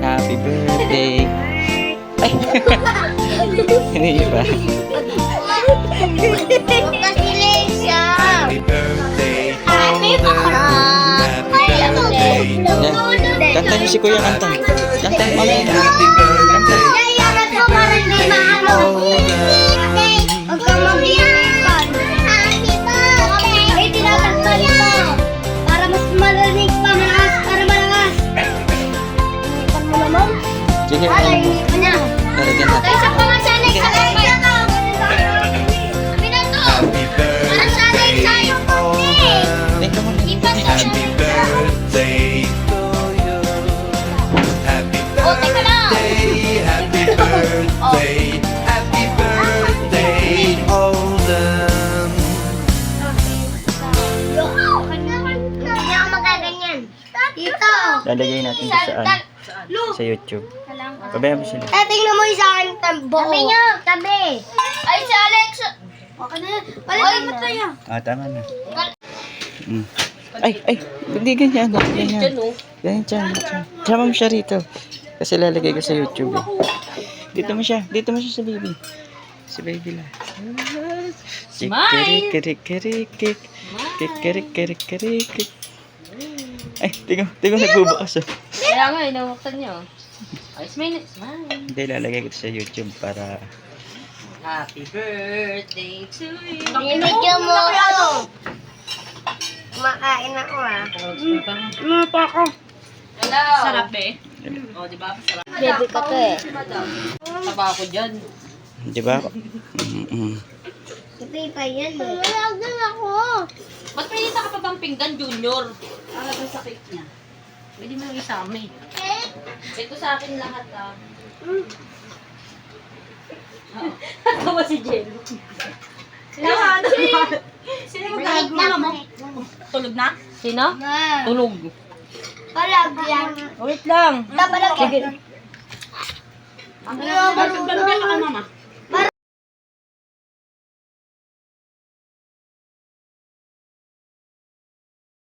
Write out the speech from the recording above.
Happy birthday. Ay. Hindi ba? Happy birthday. Kanta niyo si Kuya, kanta. Kanta, mamaya. Happy birthday. Para mas malalig pa, malakas, para malakas. Inipan mo naman. Sige, Para inipan niya. lalagyan natin. Sa pangasanay ka lang pa. Happy birthday. Tingnan mo na. Happy birthday to you. Happy birthday. Happy birthday. Happy birthday, Olden. Hindi ako magaganyan. Dito. Lalagay natin ito saan? Sa YouTube. Pabayaan mo sila. Tingnan mo yung sa akin tambo. Tabi nyo, tabi. Ay, si Alex. Okay na yan. Palitan na yan. Ah, tama na. Mm. Ay, hindi ganyan. Ganyan. Ganyan siya. Sama mo siya rito. Kasi lalagay ko sa YouTube. Dito mo siya sa baby. Si baby lang. Smile! Kikirik. Ay, tingnan, nagbubukas. Kaya nga, inawaktan niyo. Ay, smile. Hindi, lalagay ko sa YouTube para... Happy birthday to you. Binigyan mo ako. Kumakain ako Hello. Sarap eh. O, di ba? Sarap. Baby ka to eh. Taba ako dyan. Di ba? Baby pa yan eh. Wala ako. Ba't may isa ka pa bang pinggan, Junior? Para ba sa cake niya? Pwede mo yung isama eh. Ito sa akin lahat ah. Tawa si Jen. Sino magagawa mo? Tulog na? Sino? Tulog. Palag yan. Wait lang. Palag yan. Sige. Balagyan ka kay mama.